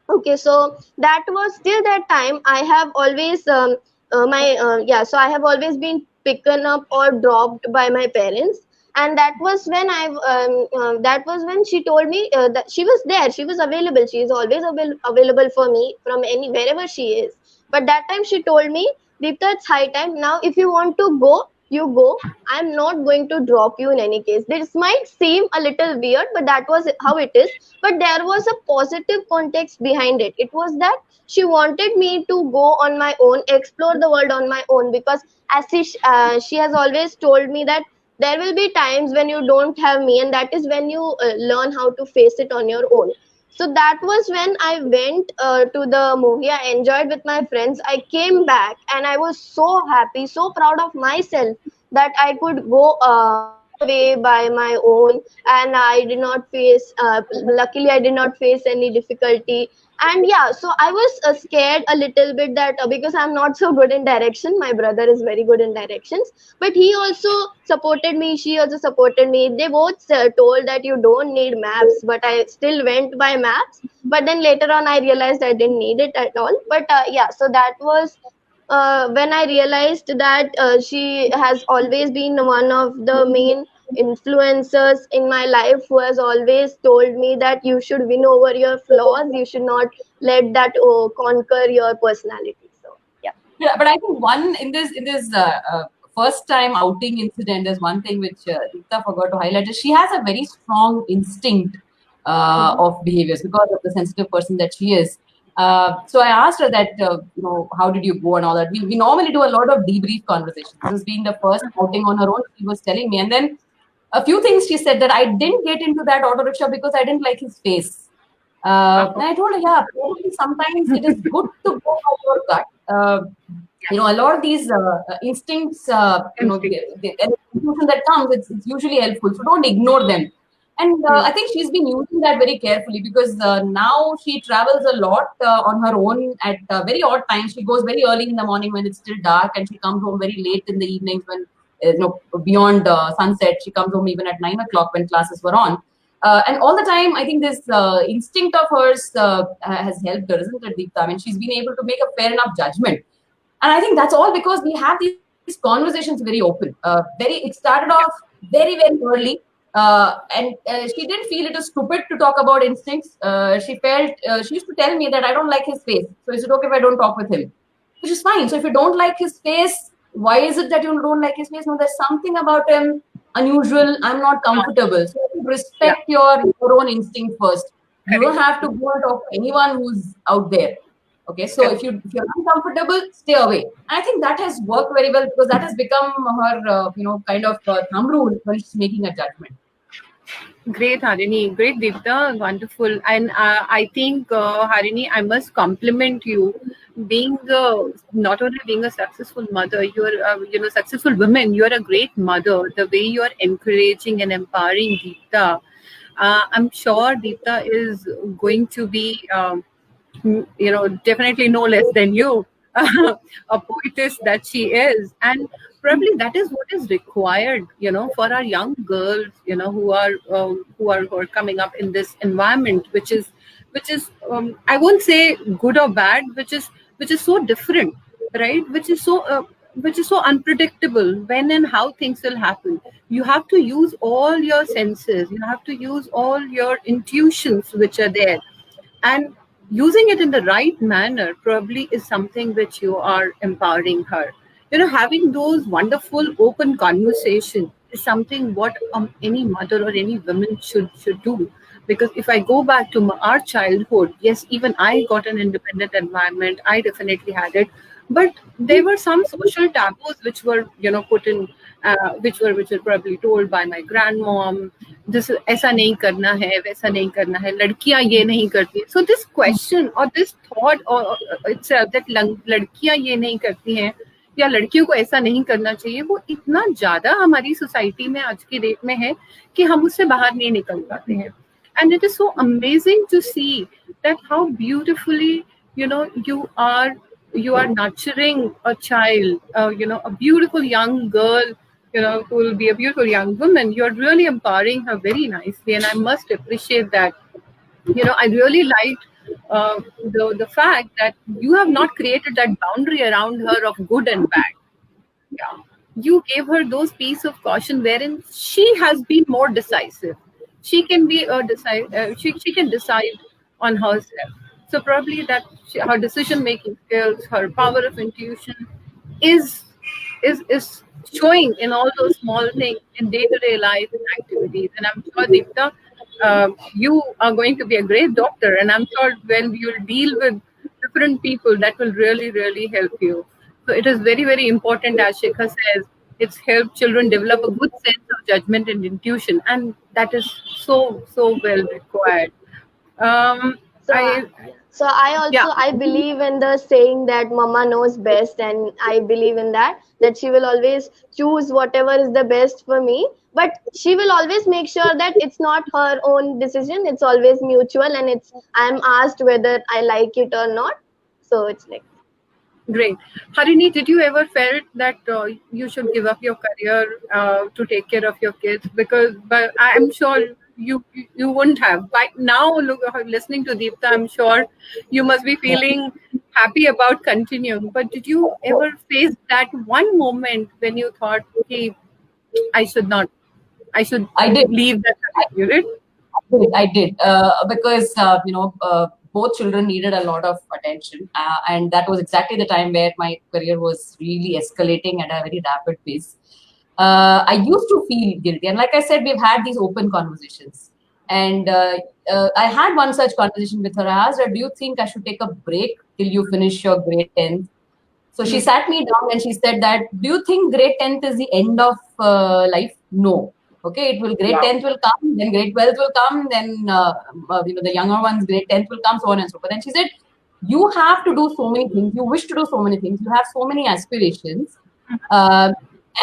Okay, so that was, till that time, I have always my yeah, so I have always been picked up or dropped by my parents. And that was when that was when she told me that she was there, she was available, she is always available for me from any wherever she is. But that time she told me, Deepta, it's high time now, if you want to go, you go. I'm not going to drop you in any case. This might seem a little weird, but that was how it is. But there was a positive context behind it. It was that she wanted me to go on my own, explore the world on my own, because as she has always told me that there will be times when you don't have me, and that is when you learn how to face it on your own. So that was when I went to the movie. I enjoyed with my friends. I came back and I was so happy, so proud of myself, that I could go all the way by my own, and I did not face luckily I did not face any difficulty. And yeah, so I was scared a little bit, that because I'm not so good in direction, my brother is very good in directions, but he also supported me, she also supported me. They both told that you don't need maps, but I still went by maps. But then later on I realized I didn't need it at all. But yeah, so that was when I realized that she has always been one of the main influencers in my life, who has always told me that you should win over your flaws, you should not let that conquer your personality. So yeah. Yeah, but I think one in this first time outing incident, there's one thing which Deepta forgot to highlight is she has a very strong instinct of behaviors because of the sensitive person that she is. So I asked her that how did you go and all that. We normally do a lot of debrief conversations. This being the first outing on her own, she was telling me, and then a few things she said, that I didn't get into that auto rickshaw because I didn't like his face. And I told her, yeah, probably sometimes it is good to go by your gut. A lot of these instincts, Instinct. the intuition that comes, it's usually helpful. So don't ignore them. And I think she's been using that very carefully, because now she travels a lot on her own at very odd times. She goes very early in the morning when it's still dark, and she comes home very late in the evenings when, beyond sunset. She comes home even at 9 o'clock when classes were on. And all the time, I think this instinct of hers has helped her, isn't it, Deepta? I mean, she's been able to make a fair enough judgment. And I think that's all because we have these conversations very open. It started off very, very early. And she didn't feel it was stupid to talk about instincts. She used to tell me that I don't like his face. So is it okay if I don't talk with him? Which is fine. So if you don't like his face, why is it that you don't like his face? No, there's something about him unusual. I'm not comfortable. So Yeah. respect your own instinct first. You don't have to go and talk to anyone who's out there. Okay, so if you're uncomfortable, stay away. And I think that has worked very well, because that has become her kind of thumb rule when she's making a judgment. Great, Harini. Great, Deepta. Wonderful. And I think, Harini, I must compliment you. Being not only being a successful mother, you're successful woman. You're a great mother. The way you're encouraging and empowering Deepta, I'm sure Deepta is going to be, definitely no less than you, a poetess that she is. And probably that is what is required, for our young girls, who are coming up in this environment, which is I won't say good or bad, which is so different, right? Which is so unpredictable when and how things will happen. You have to use all your senses, you have to use all your intuitions which are there, and using it in the right manner probably is something which you are empowering her. Having those wonderful open conversation is something what any mother or any woman should do. Because if I go back to our childhood, yes, even I got an independent environment, I definitely had it, but there were some social taboos which were put in, which were probably told by my grandmom. This ऐसा नहीं करना है, वैसा नहीं करना है, लड़कियां ये नहीं करती. So this question or this thought or itself that लड़कियां ये नहीं करती हैं या लड़कियों को ऐसा नहीं करना चाहिए, वो इतना ज्यादा हमारी सोसाइटी में आज की डेट में है कि हम उससे बाहर नहीं निकल पाते हैं. And it is so amazing to see that how beautifully you are nurturing a child, a beautiful young girl, who will be a beautiful young woman. You're really empowering her very nicely, and I must appreciate that. I really liked the fact that you have not created that boundary around her of good and bad. Yeah. You gave her those piece of caution wherein she has been more decisive. She can be she can decide on herself. So probably that her decision making skills, her power of intuition is is showing in all those small things in day-to-day life and activities. And I'm sure, Deepta, you are going to be a great doctor, and I'm sure when you'll deal with different people, that will really, really help you. So it is very, very important, as Shekha says, it's helped children develop a good sense of judgment and intuition, and that is so, so well required. Um, So, I, so I yeah, also I believe in the saying that mama knows best, and I believe in that she will always choose whatever is the best for me. But she will always make sure that it's not her own decision. It's always mutual, and I'm asked whether I like it or not. So it's like. great. Harini, did you ever felt that you should give up your career to take care of your kids? But I'm sure you wouldn't have. But now, listening to Deepta, I'm sure you must be feeling happy about continuing. But did you ever face that one moment when you thought, "Hey, I should not. I should I did. leave that career"? You did? I did because both children needed a lot of attention, and that was exactly the time where my career was really escalating at a very rapid pace. I used to feel guilty, and like I said, we've had these open conversations, and I had one such conversation with her. I asked her, "Do you think I should take a break till you finish your grade 10th?" So she sat me down and she said that, "Do you think grade 10th is the end of life? No. Okay, it will grade 10th will come, then grade 12th will come, then the younger ones, grade 10th will come, so on and so forth." And she said, "You have to do so many things. You wish to do so many things. You have so many aspirations. Uh,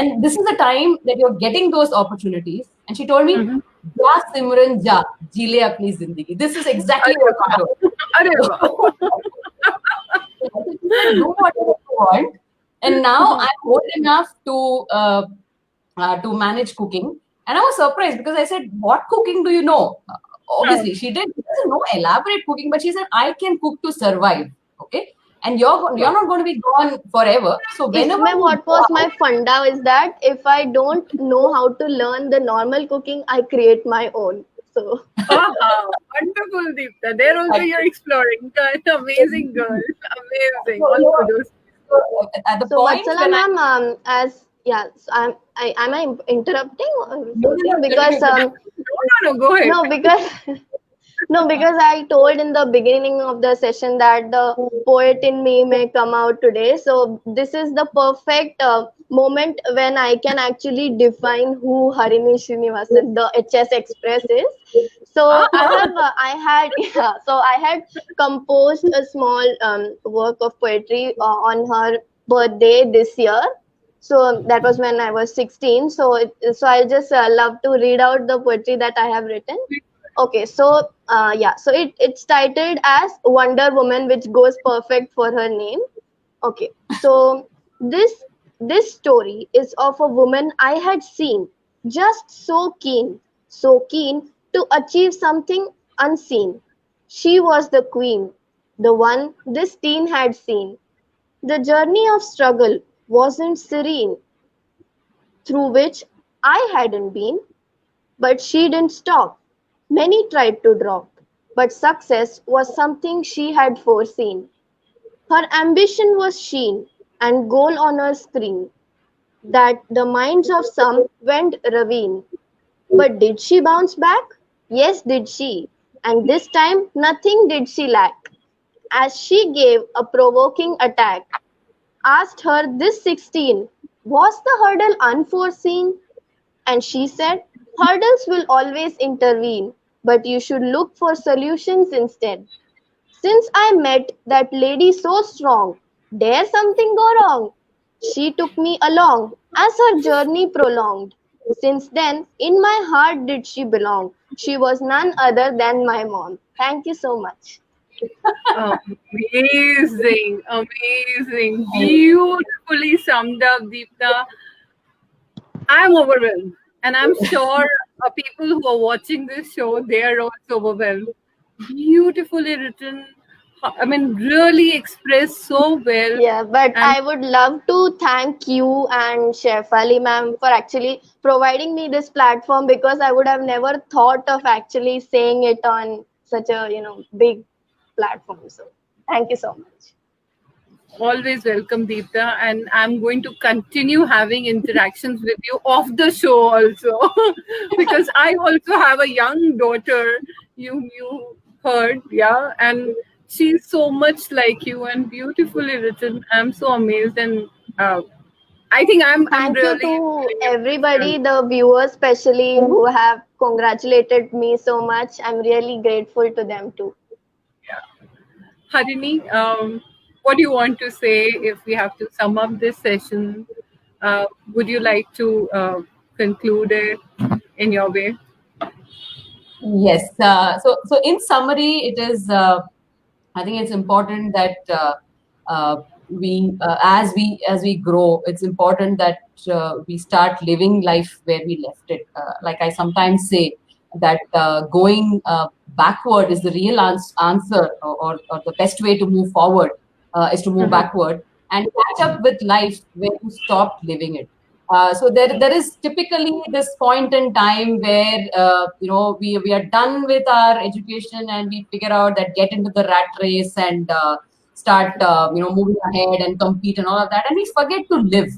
and this is the time that you're getting those opportunities." And she told me, "Ja Simran ja, ji le apni zindagi." This is exactly what she told. Arey wow. Do whatever you want. And now I'm old enough to manage cooking. And I was surprised because I said, "What cooking do you know?" Obviously, she doesn't know elaborate cooking, but she said, "I can cook to survive." Okay. And you're not going to be gone forever. So whenever What was my funda is that if I don't know how to learn the normal cooking, I create my own. So. Wonderful, Deepta. There also you're exploring. Amazing girl. Amazing. All kudos. At the So point Vatsala when ma'am, am I interrupting or something? no, Because No, go ahead. no, because no, because I told in the beginning of the session that the poet in me may come out today. So this is the perfect moment when I can actually define who Harini Srinivasan, the HS Express is. So I had composed a small work of poetry on her birthday this year. So that was when I was 16. So I just love to read out the poetry that I have written. Okay, so yeah, so it's titled as Wonder Woman, which goes perfect for her name. Okay, so this this story is of a woman I had seen, just so keen to achieve something unseen. She was the queen, the one this teen had seen. The journey of struggle wasn't serene, through which I hadn't been, but she didn't stop. Many tried to drop, but success was something she had foreseen. Her ambition was sheen and goal on her screen, that the minds of some went ravine. But did she bounce back? Yes, did she. And this time nothing did she lack. As she gave a provoking attack, asked her this 16, was the hurdle unforeseen? And she said, hurdles will always intervene, but you should look for solutions instead. Since I met that lady so strong, dare something go wrong? She took me along as her journey prolonged. Since then, in my heart did she belong. She was none other than my mom. Thank you so much. Amazing, amazing, beautifully summed up, Deepta. I'm overwhelmed, and I'm sure people who are watching this show, they are also overwhelmed. Beautifully written. I mean, really expressed so well. Yeah, but And I would love to thank you and Chef Ali ma'am for actually providing me this platform, because I would have never thought of actually saying it on such a, big platform. So thank you so much. always welcome, Deepta. And I'm going to continue having interactions with you off the show also, because I also have a young daughter. You heard, yeah, and she's so much like you and beautifully written. I'm so amazed, and I think I'm Thank you really to feeling emotional. everybody, the viewers especially, who have congratulated me so much. I'm really grateful to them too. Harini, what do you want to say if we have to sum up this session? Would you like to conclude it in your way? Yes. So in summary, it is. I think it's important that as we grow, it's important that we start living life where we left it. Like I sometimes say, that going backward is the real answer, or the best way to move forward is to move Mhm. backward and catch up with life where you stopped living it. So there is typically this point in time where we are done with our education and we figure out that get into the rat race and start moving ahead and compete and all of that, and we forget to live.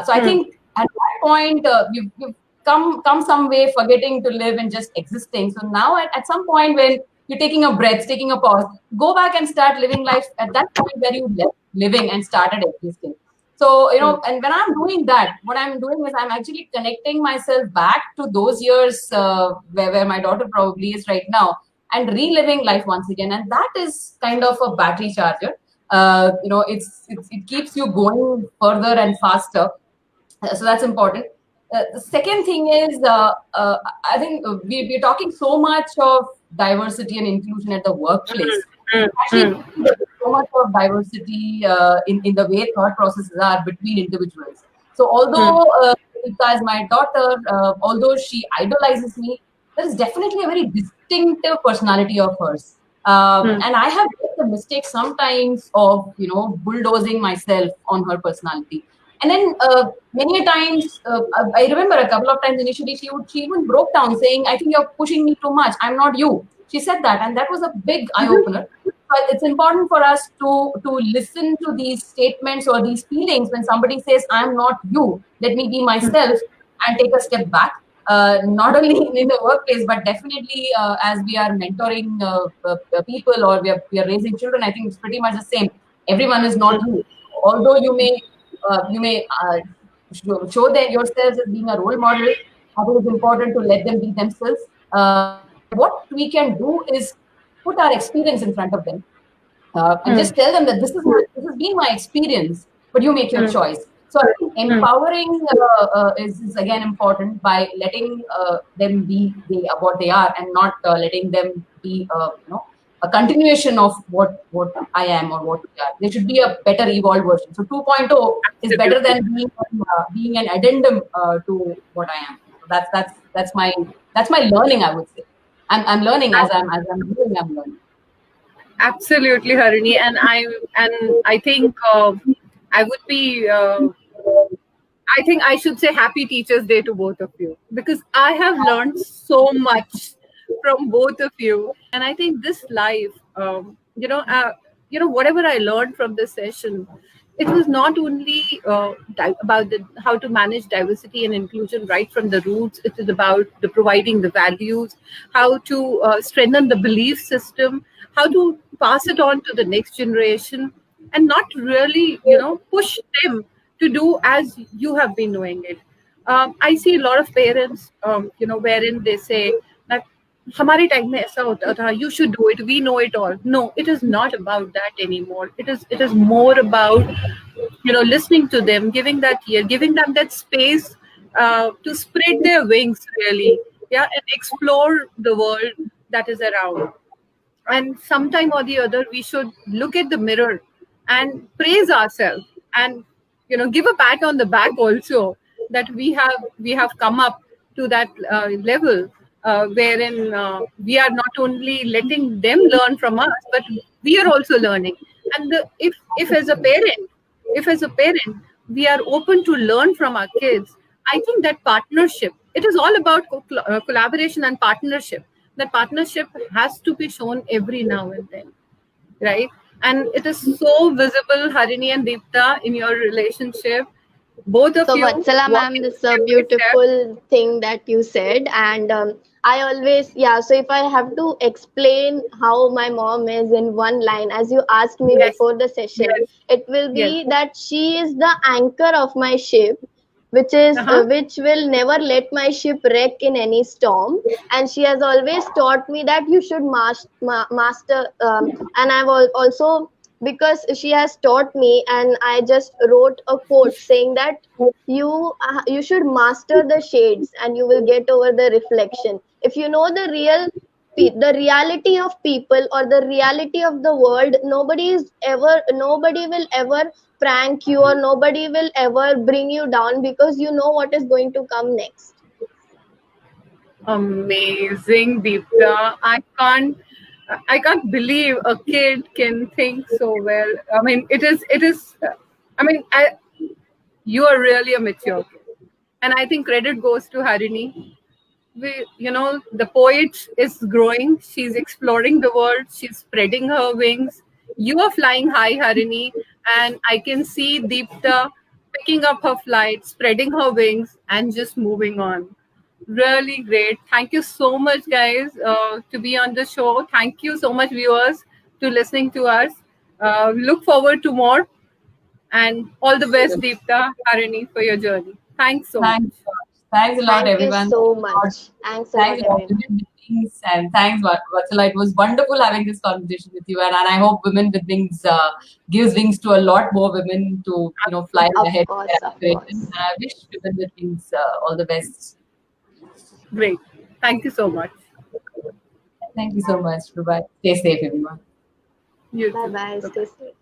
So I Hmm. think at that point you've come some way forgetting to live and just existing. So now at some point when you're taking a breath, taking a pause, go back and start living life at that point where you left living and started existing. So, Hmm. and when I'm doing that, what I'm doing is I'm actually connecting myself back to those years where my daughter probably is right now, and reliving life once again. And that is kind of a battery charger. It keeps you going further and faster. So that's important. The second thing is, I think we're talking so much of diversity and inclusion at the workplace. Hmm. Actually, Hmm. there is so much of diversity in the way thought processes are between individuals. So, Hmm. although Deepta is my daughter, although she idolizes me, there is definitely a very distinctive personality of hers. Hmm. And I have made the mistake sometimes of bulldozing myself on her personality. And then many a times, I remember a couple of times initially, she even broke down saying, "I think you're pushing me too much. I'm not you." She said that, and that was a big eye opener. But it's important for us to listen to these statements or these feelings when somebody says, "I'm not you. Let me be myself," and take a step back. Not only in the workplace, but definitely as we are mentoring people, or we are raising children. I think it's pretty much the same. Everyone is not you. Although you may show that yourselves as being a role model, I think it's important to let them be themselves. And what we can do is put our experience in front of them, and Hmm. just tell them that this has been my experience, but you make your Hmm. choice. Sorry, empowering is again important by letting them be what they are, and not letting them be a continuation of what I am or what we are. They should be a better evolved version. So 2.0 is better than being an addendum to what I am. So that's my learning, I would say. I'm learning as I'm doing. I'm learning. Absolutely, Harini, and I think I would be. I think I should say Happy Teachers Day to both of you, because I have learned so much from both of you, and I think this life, whatever I learned from this session, it was not only about how to manage diversity and inclusion right from the roots. It is about the providing the values, how to strengthen the belief system, how to pass it on to the next generation, and not really, push them to do as you have been doing it. I see a lot of parents, wherein they say that हमारे time में ऐसा होता था, you should do it, we know it all. No, it is not about that anymore. It is more about, listening to them, giving that ear, giving them that space to spread their wings, really, yeah, and explore the world that is around. And sometime or the other, we should look at the mirror and praise ourselves, and give a pat on the back also, that we have come up to that level, wherein we are not only letting them learn from us, but we are also learning. And if as a parent we are open to learn from our kids, I think that partnership, it is all about collaboration and partnership. That partnership has to be shown every now and then, right? And it is so visible, Harini and Deepta, in your relationship. Both of So, you Vatsala ma'am, walking this is a step by step. beautiful thing that you said. And I always, yeah, so if I have to explain how my mom is in one line, as you asked me Yes, before the session, yes, it will yes. be that she is the anchor of my ship, Uh-huh. which will never let my ship wreck in any storm. And she has always taught me that you should master. And also, because she has taught me, and I just wrote a quote saying that you should master the shades and you will get over the reflection. If you know the reality of people or the reality of the world, nobody will ever prank you, or nobody will ever bring you down, because you know what is going to come next. Amazing, Deepta. I can't believe a kid can think so well. I mean, it is. I mean, you are really a mature kid, and I think credit goes to Harini. The poet is growing. She's exploring the world. She's spreading her wings. You are flying high, Harini, and I can see Deepta picking up her flight, spreading her wings, and just moving on. Really great. Thank you so much, guys, to be on the show. Thank you so much, viewers, to listening to us. Look forward to more, and all the best, Deepta, Harini, for your journey. Thanks so much. Thanks. Thanks a lot, Thank you everyone. so much. Thanks a lot, Thanks a lot, everyone. Women with Wings, and thanks, Vatsala. It was wonderful having this conversation with you, and I hope Women with Wings gives wings to a lot more women to fly Of ahead with their course, of aspirations. course. And I wish Women with Wings all the best. Great. Thank you so much. Thank you so much. Bye bye. Stay safe, everyone. You Bye too. bye. Bye-bye. Stay safe.